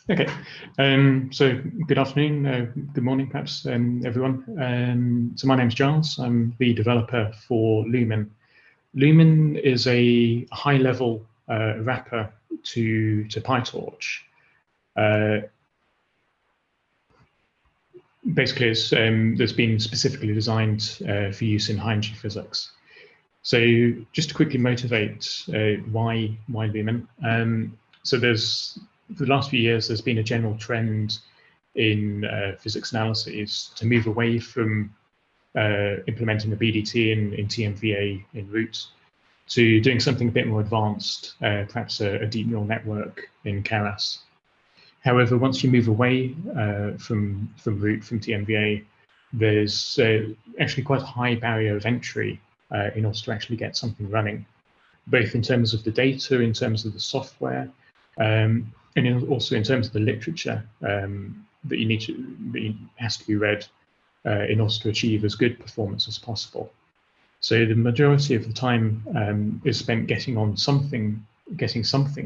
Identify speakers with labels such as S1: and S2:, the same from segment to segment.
S1: Okay, so good afternoon, good morning, perhaps, everyone. So my name's Giles. I'm the developer for LUMIN. LUMIN is a high-level wrapper to PyTorch. Basically, it's that's been specifically designed for use in high-energy physics. So just to quickly motivate why LUMIN. So for the last few years, there's been a general trend in physics analyses to move away from implementing a BDT in TMVA in root to doing something a bit more advanced, perhaps a deep neural network in Keras. However, once you move away from root, from TMVA, there's actually quite a high barrier of entry in order to actually get something running, both in terms of the data, in terms of the software, and also in terms of the literature that has to be read in order to achieve as good performance as possible. So the majority of the time is spent getting something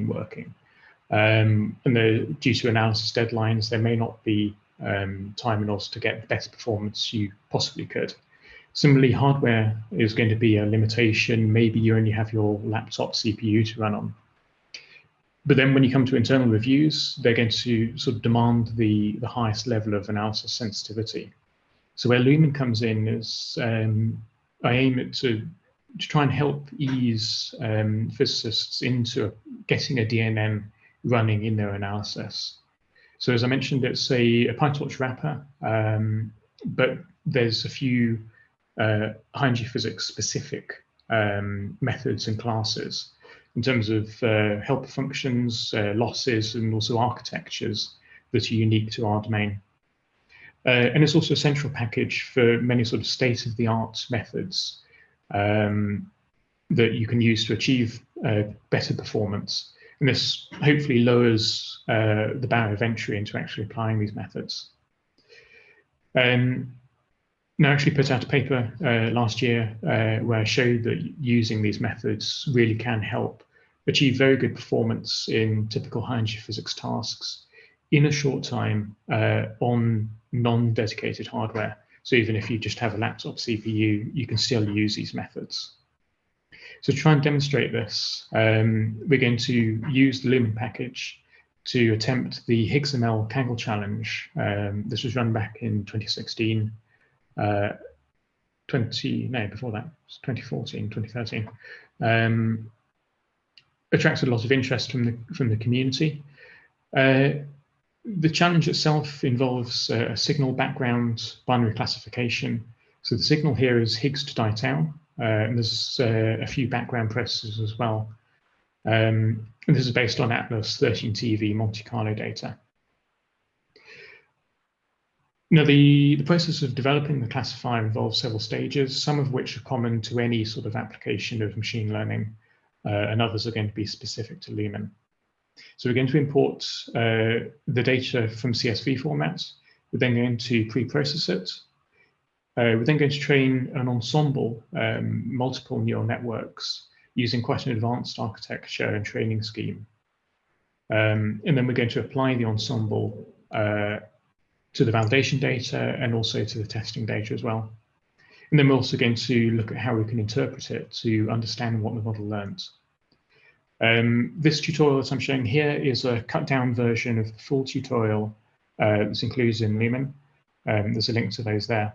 S1: working. And due to analysis deadlines, there may not be time in order to get the best performance you possibly could. Similarly, hardware is going to be a limitation. Maybe you only have your laptop CPU to run on. But then when you come to internal reviews, they're going to sort of demand the highest level of analysis sensitivity. So where LUMIN comes in is I aim to try and help ease physicists into getting a DNN running in their analysis. So as I mentioned, it's a PyTorch wrapper, but there's a few high-energy physics specific methods and classes in terms of helper functions, losses, and also architectures that are unique to our domain. And it's also a central package for many sort of state-of-the-art methods that you can use to achieve better performance. And this hopefully lowers the barrier of entry into actually applying these methods. Now, I actually put out a paper last year where I showed that using these methods really can help achieve very good performance in typical high-energy physics tasks in a short time on non-dedicated hardware. So even if you just have a laptop CPU, you can still use these methods. So to try and demonstrate this, we're going to use the LUMIN package to attempt the Higgs-ML Kaggle challenge. This was run back in 2016. Before that, 2014, 2013. Attracted a lot of interest from the community. The challenge itself involves a signal background binary classification. So the signal here is Higgs to di tau, and there's a few background processes as well. And this is based on Atlas 13TV Monte Carlo data. Now, the process of developing the classifier involves several stages, some of which are common to any sort of application of machine learning, and others are going to be specific to LUMIN. So we're going to import the data from CSV formats. We're then going to pre-process it. We're then going to train an ensemble, multiple neural networks using quite an advanced architecture and training scheme. And then we're going to apply the ensemble to the validation data and also to the testing data as well. And then we're also going to look at how we can interpret it to understand what the model learned. This tutorial that I'm showing here is a cut down version of the full tutorial that's included in LUMIN. There's a link to those there.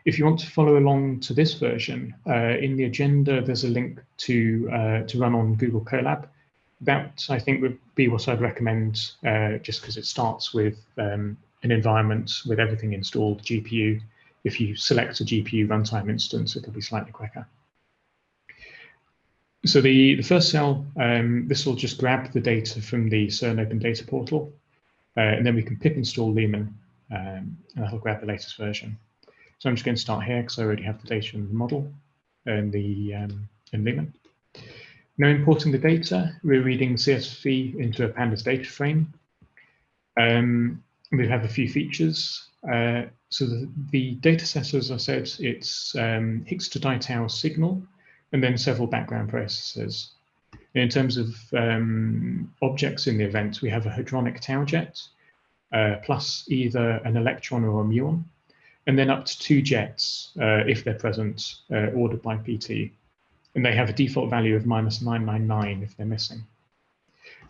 S1: If you want to follow along to this version, in the agenda, there's a link to run on Google Colab. That, I think, would be what I'd recommend, just because it starts with an environment with everything installed, GPU. If you select a GPU runtime instance, it'll be slightly quicker. So the first cell, this will just grab the data from the CERN Open Data Portal, and then we can pip install LUMIN, and that'll grab the latest version. So I'm just going to start here because I already have the data in the model and in LUMIN. Now importing the data, we're reading CSV into a pandas data frame. We have a few features. So the data set, as I said, it's Higgs to di tau signal, and then several background processes. In terms of objects in the event, we have a hadronic tau jet, plus either an electron or a muon, and then up to 2 jets, if they're present, ordered by PT. And they have a default value of -999 if they're missing.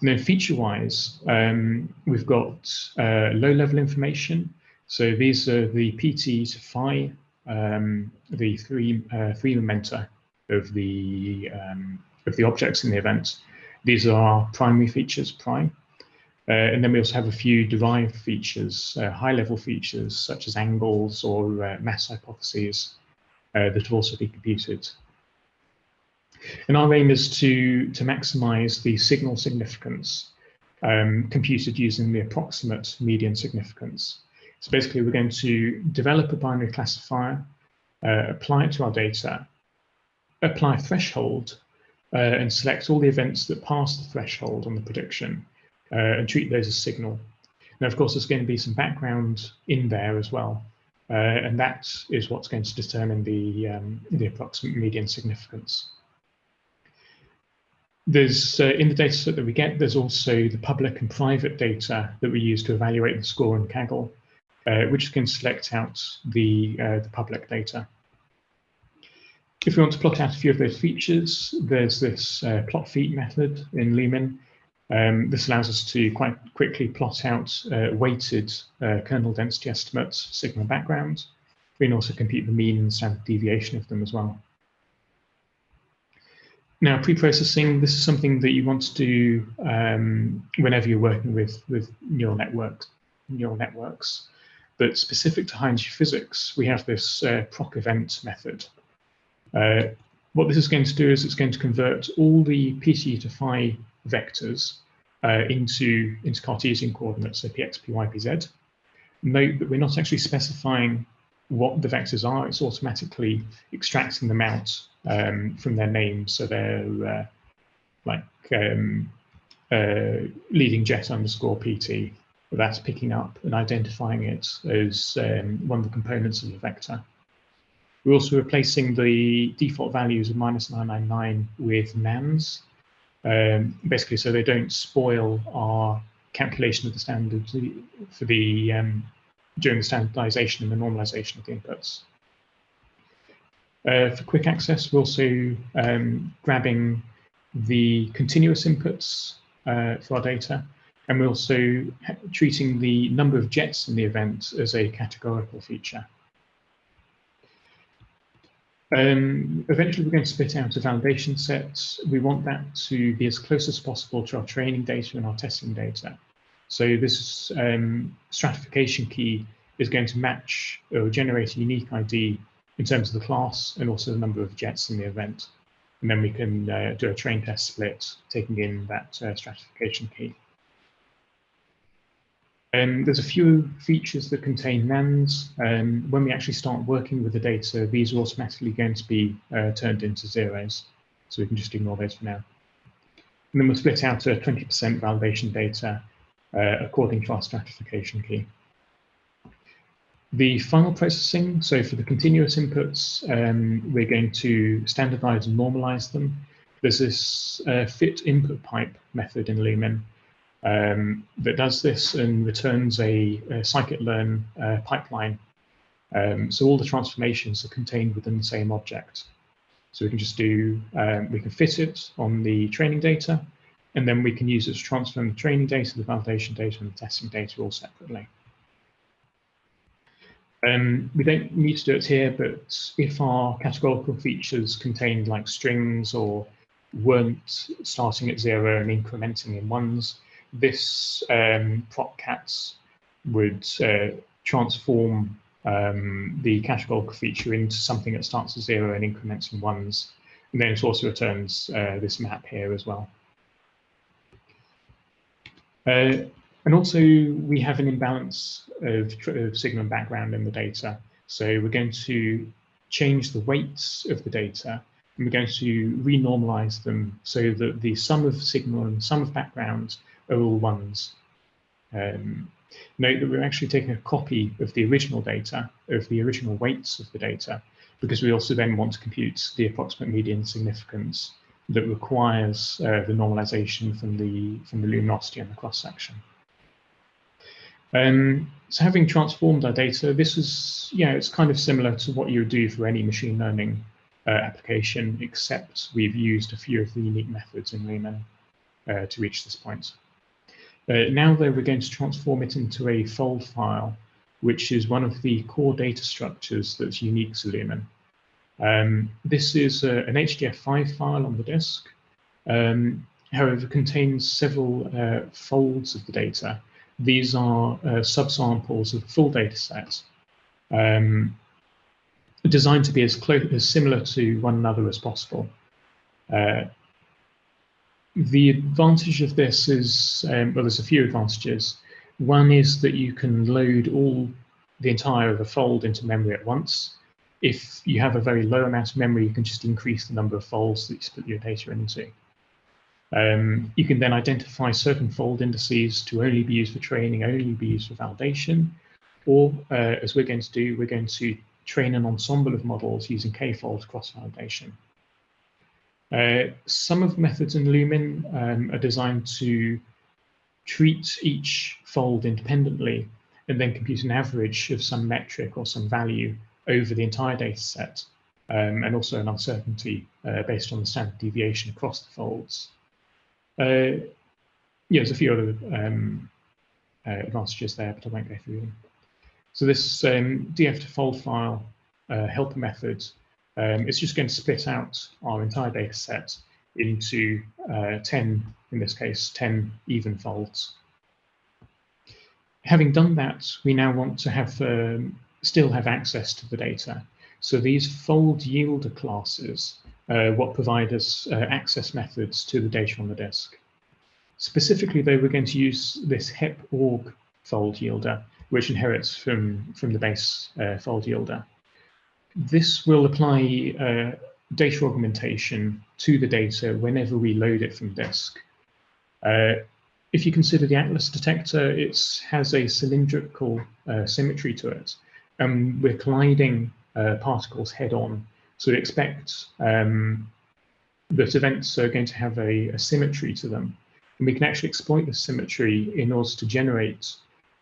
S1: And then feature-wise, we've got low-level information. So these are the PT to phi, the three momenta of the objects in the event. These are our primary features, prime. And then we also have a few derived features, high-level features such as angles or mass hypotheses that have also been computed. And our aim is to maximize the signal significance computed using the approximate median significance. So basically, we're going to develop a binary classifier, apply it to our data, apply a threshold, and select all the events that pass the threshold on the prediction, and treat those as signal. Now, of course, there's going to be some background in there as well, and that is what's going to determine the approximate median significance. There's in the data set that we get, there's also the public and private data that we use to evaluate the score in Kaggle, which can select out the public data. If we want to plot out a few of those features, there's this plot feat method in LUMIN. This allows us to quite quickly plot out weighted kernel density estimates, sigma background. We can also compute the mean and standard deviation of them as well. Now, preprocessing, this is something that you want to do whenever you're working with neural networks. But specific to high-energy physics, we have this proc event method. What this is going to do is it's going to convert all the PT to phi vectors into Cartesian coordinates, so px, py, pz. Note that we're not actually specifying what the vectors are. It's automatically extracting them out from their names. So they're leading jet underscore PT. That's picking up and identifying it as one of the components of the vector. We're also replacing the default values of -999 with nans, basically so they don't spoil our calculation of the standard for the during the standardization and the normalization of the inputs. For quick access, we're also grabbing the continuous inputs for our data, and we're also treating the number of jets in the event as a categorical feature. Eventually, we're going to spit out a validation set. We want that to be as close as possible to our training data and our testing data. So this stratification key is going to match or generate a unique ID in terms of the class and also the number of jets in the event. And then we can do a train test split, taking in that stratification key. There's a few features that contain nans. When we actually start working with the data, these are automatically going to be turned into zeros. So we can just ignore those for now. And then we'll split out a 20% validation data according to our stratification key. The final processing, so for the continuous inputs, we're going to standardize and normalize them. There's this fit input pipe method in LUMIN that does this and returns a scikit-learn pipeline. So all the transformations are contained within the same object. So we can just do, we can fit it on the training data, and then we can use it to transform the training data, the validation data, and the testing data all separately. We don't need to do it here, but if our categorical features contained like strings or weren't starting at 0 and incrementing in ones, this procats would transform the categorical feature into something that starts at 0 and increments in ones. And then it also returns this map here as well. And also, we have an imbalance of sigma and background in the data. So we're going to change the weights of the data, and we're going to renormalize them so that the sum of sigma and sum of background are all ones. Note that we're actually taking a copy of the original data, of the original weights of the data, because we also then want to compute the approximate median significance that requires the normalization from the luminosity and the cross section. So having transformed our data, this is, it's kind of similar to what you would do for any machine learning application, except we've used a few of the unique methods in LUMIN to reach this point. Now, though, we're going to transform it into a fold file, which is one of the core data structures that's unique to LUMIN. This is an HDF5 file on the disk, however, contains several folds of the data. These are subsamples of the full data set, designed to be as similar to one another as possible. The advantage of this is, well, there's a few advantages. One is that you can load the entire of a fold into memory at once. If you have a very low amount of memory, you can just increase the number of folds that you split your data into. You can then identify certain fold indices to only be used for training, only be used for validation, or as we're going to do, we're going to train an ensemble of models using k-fold cross-validation. Some of the methods in LUMIN are designed to treat each fold independently and then compute an average of some metric or some value over the entire data set, and also an uncertainty based on the standard deviation across the folds. There's a few other advantages there, but I won't go through them. So this df to fold file helper method is just going to split out our entire data set into 10, in this case, 10 even folds. Having done that, we now want to have still have access to the data. So these fold yielder classes what provide us access methods to the data on the disk. Specifically, though, we're going to use this HEP org fold yielder, which inherits from the base fold yielder. This will apply data augmentation to the data whenever we load it from disk. If you consider the Atlas detector, it has a cylindrical symmetry to it. We're colliding particles head-on, so we expect that events are going to have a symmetry to them. And we can actually exploit this symmetry in order to generate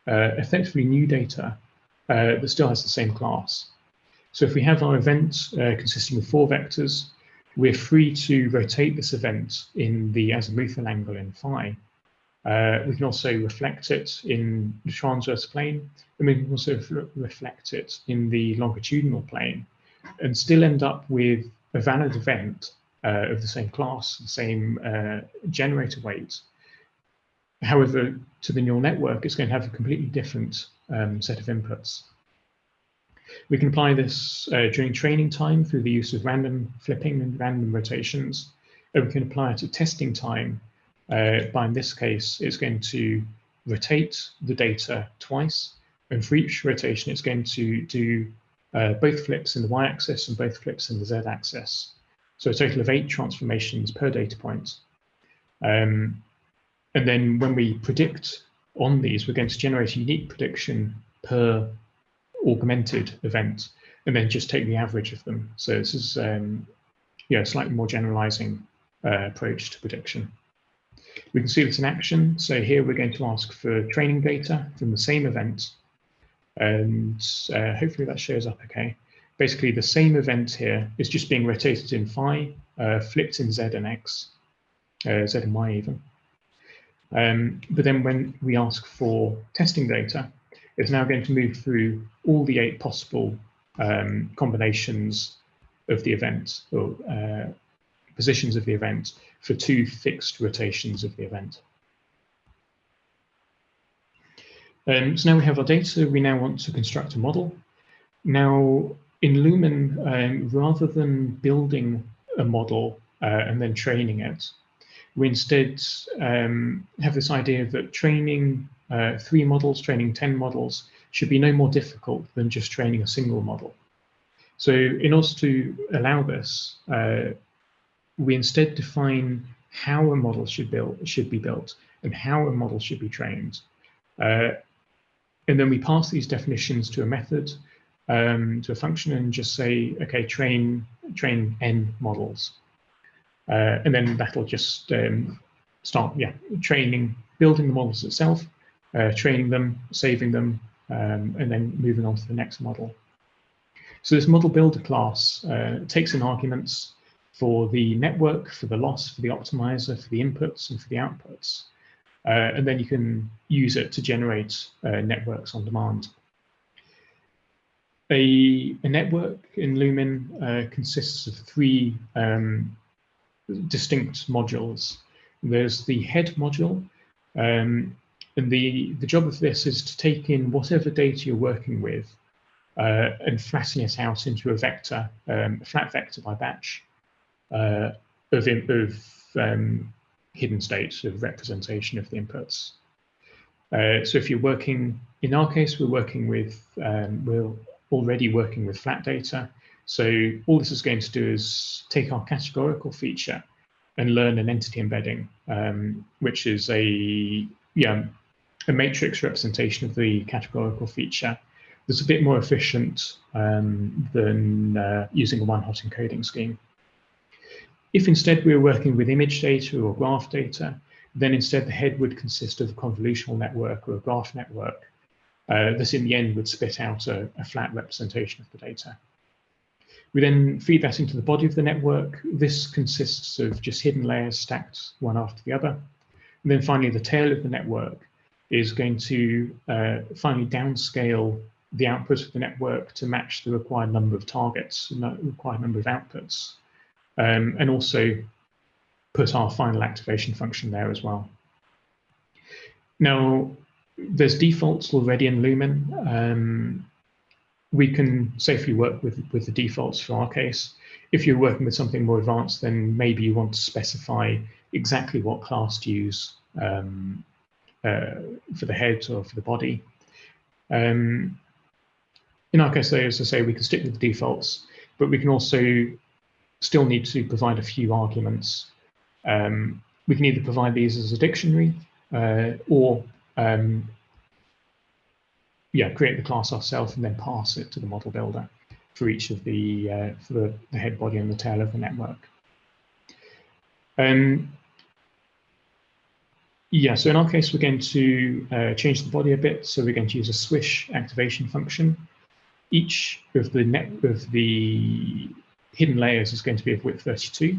S1: effectively new data that still has the same class. So if we have our event consisting of 4 vectors, we're free to rotate this event in the azimuthal angle in phi. We can also reflect it in the transverse plane, and we can also reflect it in the longitudinal plane, and still end up with a valid event of the same class, the same generator weight. However, to the neural network, it's going to have a completely different set of inputs. We can apply this during training time through the use of random flipping and random rotations. And we can apply it at testing time by, in this case, it's going to rotate the data twice. And for each rotation, it's going to do both flips in the y-axis and both flips in the z-axis. So a total of 8 transformations per data point. And then when we predict on these, we're going to generate a unique prediction per augmented event, and then just take the average of them. So this is a slightly more generalizing approach to prediction. We can see this in action. So here we're going to ask for training data from the same event, and hopefully that shows up okay. Basically, the same event here is just being rotated in phi, flipped in z and x, z and y even. But then when we ask for testing data, it's now going to move through all the 8 possible combinations of the event, or positions of the event, for 2 fixed rotations of the event. So now we have our data, we now want to construct a model. Now, in LUMIN, rather than building a model and then training it, we instead have this idea that training 3 models, training 10 models should be no more difficult than just training a single model. So in order to allow this, we instead define how a model should be built and how a model should be trained. And then we pass these definitions to a method, to a function, and just say, okay, train n models. And then that'll just start, training, building the models itself, training them, saving them, and then moving on to the next model. So this model builder class takes in arguments for the network, for the loss, for the optimizer, for the inputs, and for the outputs. And then you can use it to generate networks on demand. A network in LUMIN consists of three distinct modules. There's the head module, and the job of this is to take in whatever data you're working with and flatten it out into a vector, a flat vector by batch of hidden states of representation of the inputs. So if you're working, in our case, we're already working with flat data. So all this is going to do is take our categorical feature and learn an entity embedding, which is a matrix representation of the categorical feature that's a bit more efficient than using a one-hot encoding scheme. If instead we were working with image data or graph data, then instead the head would consist of a convolutional network or a graph network that in the end would spit out a flat representation of the data. We then feed that into the body of the network. This consists of just hidden layers stacked one after the other. And then finally, the tail of the network is going to finally downscale the output of the network to match the required number of targets, the required number of outputs, and also put our final activation function there as well. Now, there's defaults already in LUMIN. We can safely work with the defaults for our case. If you're working with something more advanced, then maybe you want to specify exactly what class to use for the head or for the body. In our case, though, as I say, we can stick with the defaults, but we can also still need to provide a few arguments. We can either provide these as a dictionary or create the class ourselves and then pass it to the model builder for each of the head, body, and the tail of the network. So in our case, we're going to change the body a bit. So we're going to use a swish activation function. Each of the hidden layers is going to be of width 32.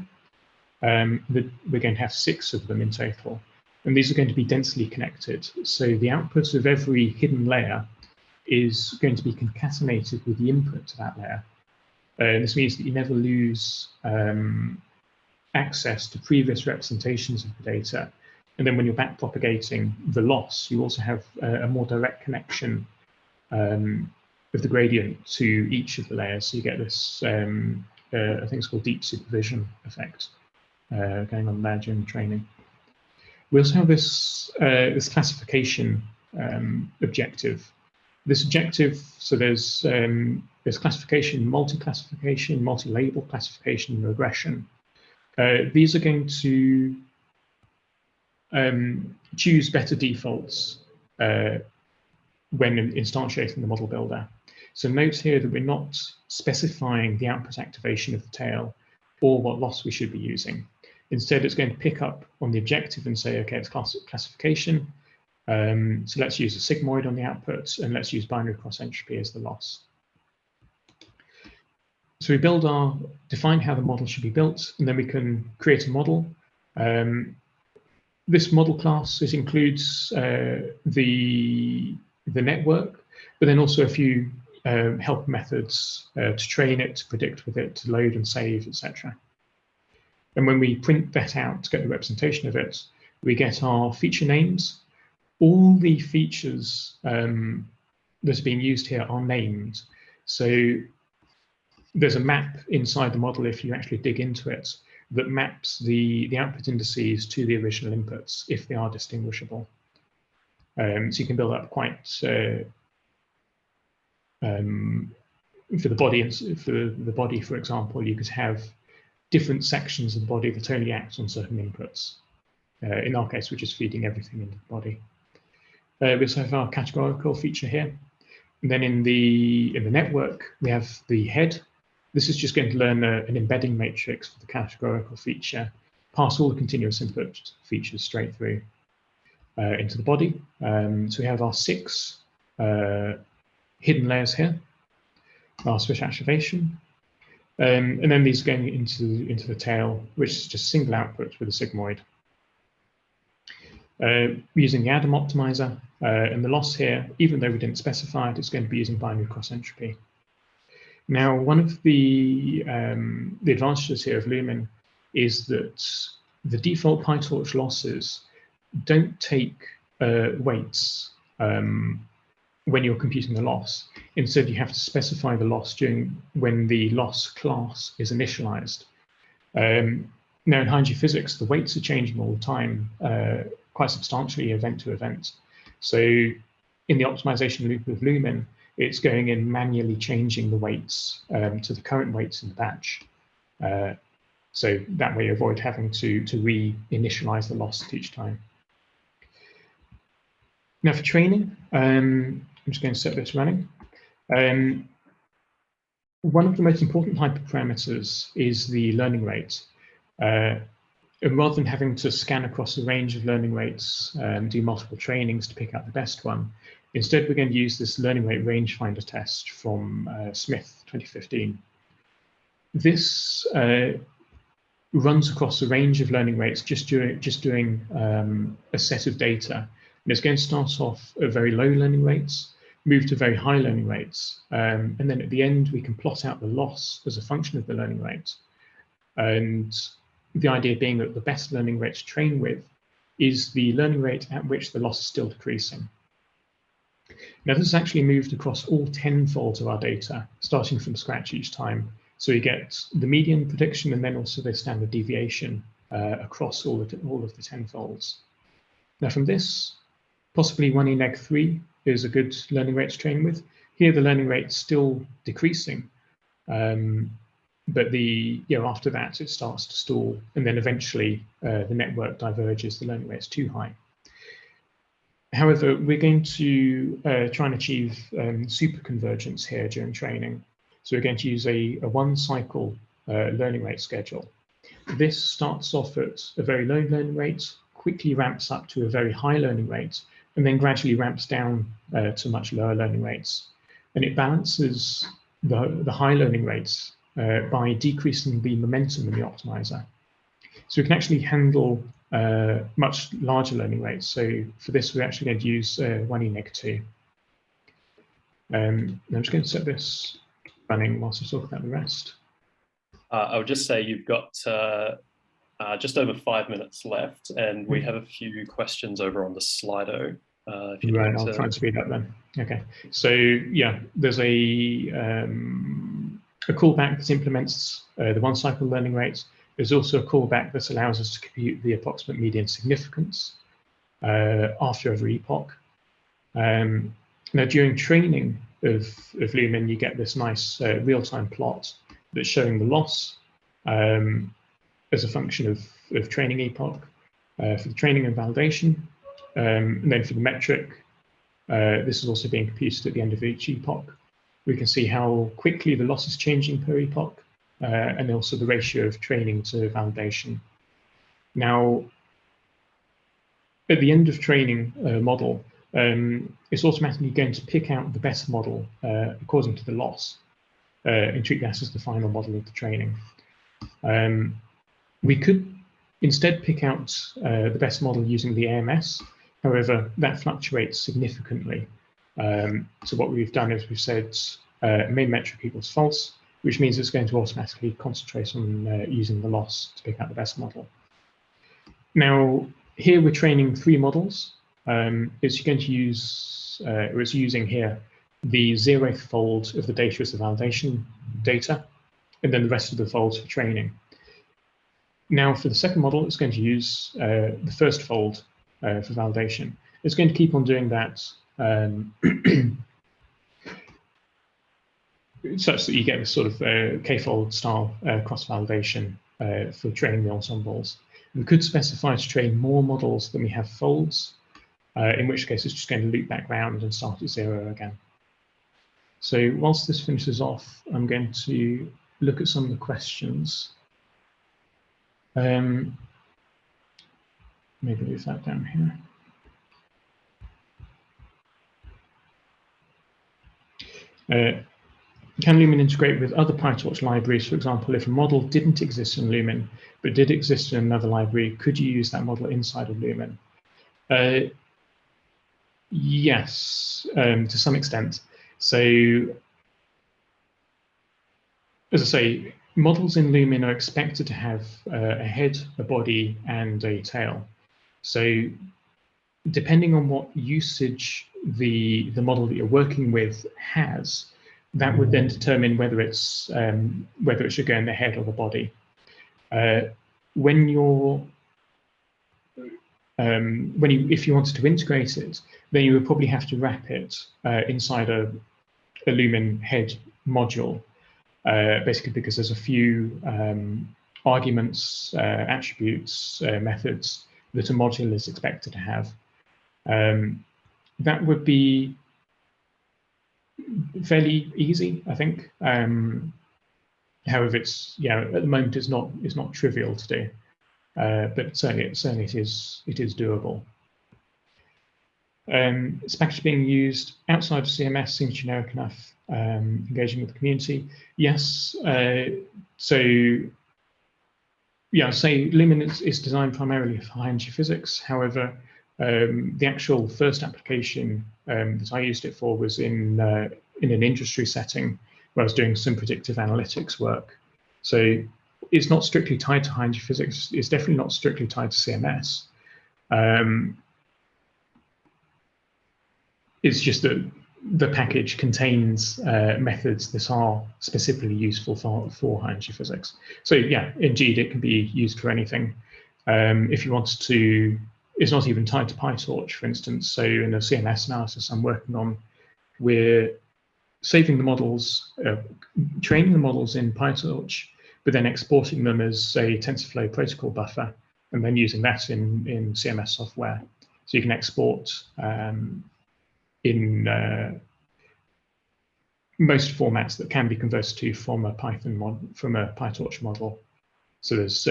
S1: We're going to have 6 of them in total. And these are going to be densely connected. So the output of every hidden layer is going to be concatenated with the input to that layer. This means that you never lose access to previous representations of the data. And then when you're back propagating the loss, you also have a more direct connection of the gradient to each of the layers. So you get this, I think it's called deep supervision effect going on there during the training. We also have this, this classification objective. This objective, so there's classification, multi-classification, multi-label classification, and regression. These are going to choose better defaults when instantiating the model builder. So note here that we're not specifying the output activation of the tail or what loss we should be using. Instead, it's going to pick up on the objective and say, okay, it's classification. So let's use a sigmoid on the output, and let's use binary cross entropy as the loss. So we define how the model should be built, and then we can create a model. This model class, it includes the network, but then also a few help methods to train it, to predict with it, to load and save, etc. And when we print that out to get the representation of it, we get our feature names. All the features that are being used here are named. So there's a map inside the model, if you actually dig into it, that maps the output indices to the original inputs if they are distinguishable. So you can build up quite for the body, for example, you could have different sections of the body that only act on certain inputs. In our case, we're just feeding everything into the body. We also have our categorical feature here. And then in the network, we have the head. This is just going to learn an embedding matrix for the categorical feature, pass all the continuous input features straight through into the body. So we have our 6 hidden layers here, our switch activation, and then these are going into the tail, which is just single output with a sigmoid. Using the Adam optimizer, and the loss here, even though we didn't specify it, it's going to be using binary cross entropy. Now, one of the advantages here of LUMIN is that the default PyTorch losses don't take weights when you're computing the loss. Instead, you have to specify the loss when the loss class is initialized. Now, in high-G physics, the weights are changing all the time, quite substantially, event to event. So in the optimization loop of LUMIN, it's going in manually changing the weights to the current weights in the batch. So that way you avoid having to re-initialize the loss each time. Now for training, I'm just going to set this running. One of the most important hyperparameters is the learning rate. And rather than having to scan across a range of learning rates, do multiple trainings to pick out the best one, instead we're going to use this learning rate rangefinder test from Smith 2015. This runs across a range of learning rates just doing a set of data. And it's going to start off at very low learning rates, move to very high learning rates, and then at the end we can plot out the loss as a function of the learning rate. And the idea being that the best learning rate to train with is the learning rate at which the loss is still decreasing. Now this is actually moved across all 10 folds of our data, starting from scratch each time. So you get the median prediction and then also the standard deviation across all of the 10 folds. Now from this, possibly 1e-3 is a good learning rate to train with. Here the learning rate is still decreasing, but after that it starts to stall, and then eventually the network diverges, the learning rate is too high. However, we're going to try and achieve superconvergence here during training. So we're going to use a one-cycle learning rate schedule. This starts off at a very low learning rate, quickly ramps up to a very high learning rate, and then gradually ramps down to much lower learning rates. And it balances the high learning rates by decreasing the momentum in the optimizer. So we can actually handle much larger learning rates. So for this, we're actually going to use 1e-2. I'm just going to set this running whilst I talk about the rest.
S2: I would just say you've got just over 5 minutes left, and we have a few questions over on the Slido.
S1: Right, I'll try and speed up then. Okay, so yeah, there's a callback that implements the one-cycle learning rates. There's also a callback that allows us to compute the approximate median significance after every epoch. Now, during training of LUMIN, you get this nice real-time plot that's showing the loss as a function of training epoch for the training and validation. And then for the metric, this is also being computed at the end of each epoch. We can see how quickly the loss is changing per epoch, and also the ratio of training to validation. Now, at the end of training model, it's automatically going to pick out the best model according to the loss and treat that as the final model of the training. We could instead pick out the best model using the AMS. However, that fluctuates significantly. So what we've done is we've said main metric equals false, which means it's going to automatically concentrate on using the loss to pick out the best model. Now, here we're training 3 models. It's going to use, or it's using here, the 0th fold of the data as the validation data, and then the rest of the folds for training. Now, for the second model, it's going to use the first fold for validation. It's going to keep on doing that such that you get this sort of k-fold style cross-validation for training the ensembles. We could specify to train more models than we have folds, in which case it's just going to loop back round and start at 0 again. So whilst this finishes off, I'm going to look at some of the questions. Maybe leave that down here. Can LUMIN integrate with other PyTorch libraries? For example, if a model didn't exist in LUMIN, but did exist in another library, could you use that model inside of LUMIN? Yes, to some extent. So, as I say, models in LUMIN are expected to have a head, a body, and a tail. So, depending on what usage the model that you're working with has, that would then determine whether it should go in the head or the body. If you wanted to integrate it, then you would probably have to wrap it inside a LUMIN head module, basically because there's a few arguments, attributes, methods that a module is expected to have. That would be fairly easy, I think. However, at the moment it's not trivial to do, but certainly it is doable. This package being used outside of CMS seems generic enough. Engaging with the community, yes. Say LUMIN is designed primarily for high-energy physics. However, the actual first application that I used it for was in an industry setting where I was doing some predictive analytics work. So it's not strictly tied to high-energy physics. It's definitely not strictly tied to CMS. It's just that the package contains methods that are specifically useful for high-energy physics. So yeah, indeed, it can be used for anything. If you wanted to, it's not even tied to PyTorch, for instance. So in the CMS analysis I'm working on, we're saving the models, training the models in PyTorch, but then exporting them as a TensorFlow protocol buffer, and then using that in CMS software. So you can export in most formats that can be converted to from a PyTorch model. So there's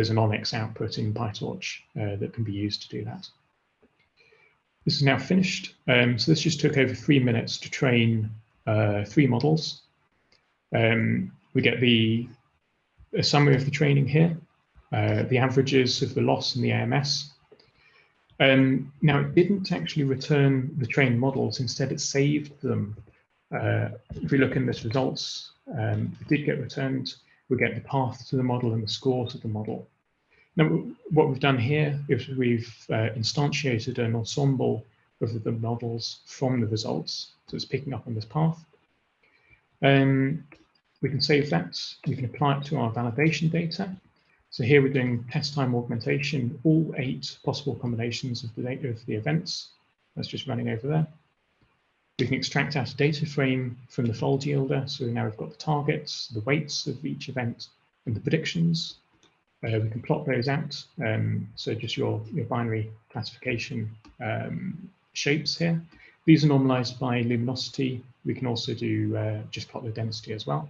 S1: an Onyx output in PyTorch that can be used to do that. This is now finished. So this just took over 3 minutes to train 3 models. We get a summary of the training here, the averages of the loss and the AMS. Now, it didn't actually return the trained models. Instead, it saved them. If we look in this results, it did get returned. We get the path to the model and the score to the model. Now, what we've done here is we've instantiated an ensemble of the models from the results. So it's picking up on this path. We can save that. We can apply it to our validation data. So here we're doing test time augmentation, all 8 possible combinations of the data of the events. That's just running over there. We can extract out a data frame from the fold yielder. So now we've got the targets, the weights of each event, and the predictions. We can plot those out. So just your binary classification shapes here. These are normalized by luminosity. We can also do just plot the density as well.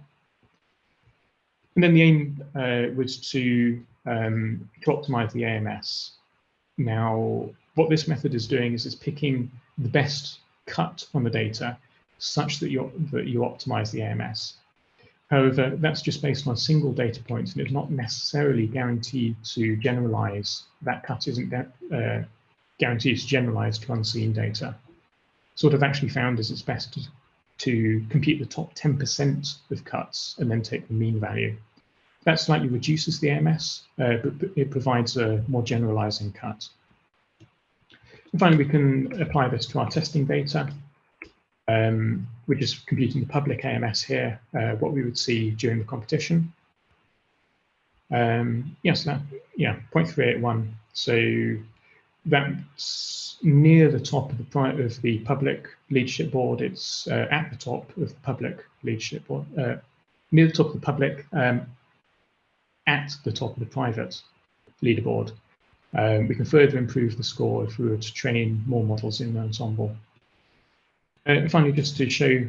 S1: And then the aim was to optimize the AMS. Now, what this method is doing is it's picking the best cut on the data such that you optimize the AMS. However, that's just based on a single data point, and it's not necessarily guaranteed to generalize. That cut isn't guaranteed to generalize to unseen data. So what I've actually found is it's best to compute the top 10% of cuts and then take the mean value. That slightly reduces the AMS, but it provides a more generalizing cut. And finally, we can apply this to our testing data. We're just computing the public AMS here, what we would see during the competition. So 0.381. So that's near the top of the public leadership board. It's at the top of the public leadership board, near the top of the public, at the top of the private leaderboard. We can further improve the score if we were to train more models in the ensemble. Finally, just to show,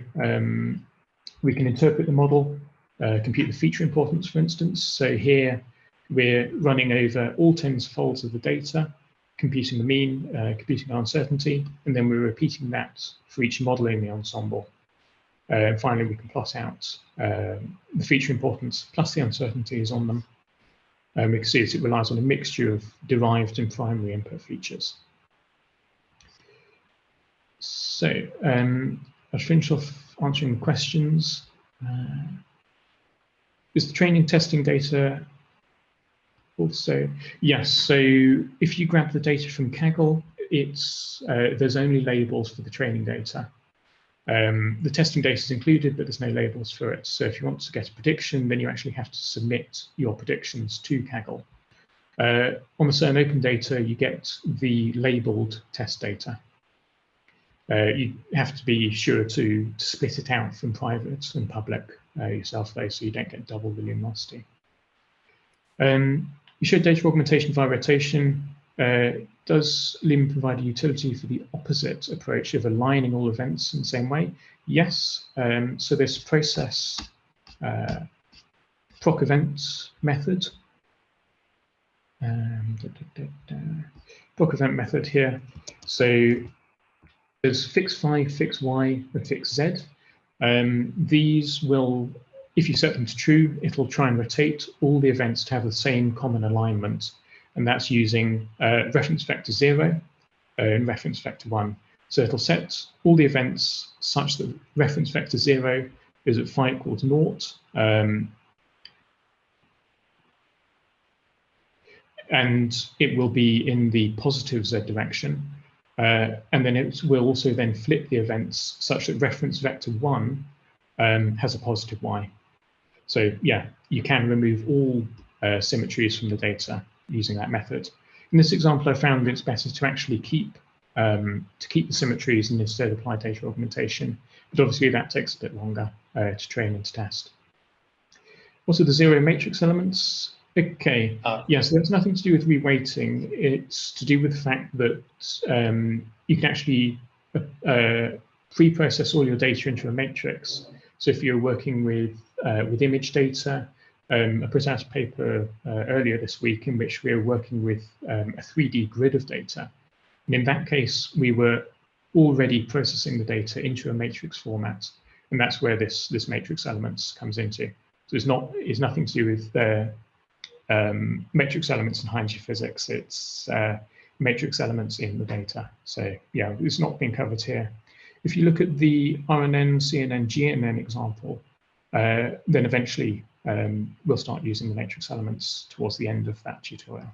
S1: we can interpret the model. compute the feature importance, for instance. So here we're running over all tens folds of the data, computing the mean, computing the uncertainty, and then we're repeating that for each model in the ensemble. Finally, we can plot out the feature importance plus the uncertainties on them. We can see that it relies on a mixture of derived and primary input features. So I'll finish off answering the questions. Is the training testing data also? Yes, so if you grab the data from Kaggle, there's only labels for the training data. The testing data is included, but there's no labels for it. So if you want to get a prediction, then you actually have to submit your predictions to Kaggle. On the CERN Open data, you get the labeled test data. You have to be sure to split it out from private and public yourself, though, so you don't get double the luminosity. You showed data augmentation via rotation. Does LUMIN provide a utility for the opposite approach of aligning all events in the same way? Yes. So this process proc event method, proc event method here. So there's fix phi, fix y, and fix z. These will, if you set them to true, it'll try and rotate all the events to have the same common alignment. And that's using reference vector 0 and reference vector 1. So it'll set all the events such that reference vector 0 is at phi equals 0. And it will be in the positive z direction. And then it will also then flip the events such that reference vector 1 has a positive y. So yeah, you can remove all symmetries from the data using that method. In this example, I found it's better to actually keep the symmetries and instead apply data augmentation. But obviously that takes a bit longer to train and to test. Also, the zero matrix elements. Okay, yes, so that's nothing to do with reweighting. It's to do with the fact that you can actually pre-process all your data into a matrix. So if you're working with image data, I put out a paper earlier this week in which we were working with a 3D grid of data. And in that case, we were already processing the data into a matrix format. And that's where this matrix elements comes into. So it's nothing to do with matrix elements in high-energy physics. It's matrix elements in the data. So yeah, it's not being covered here. If you look at the RNN, CNN, GNN example, then eventually we'll start using the matrix elements towards the end of that tutorial.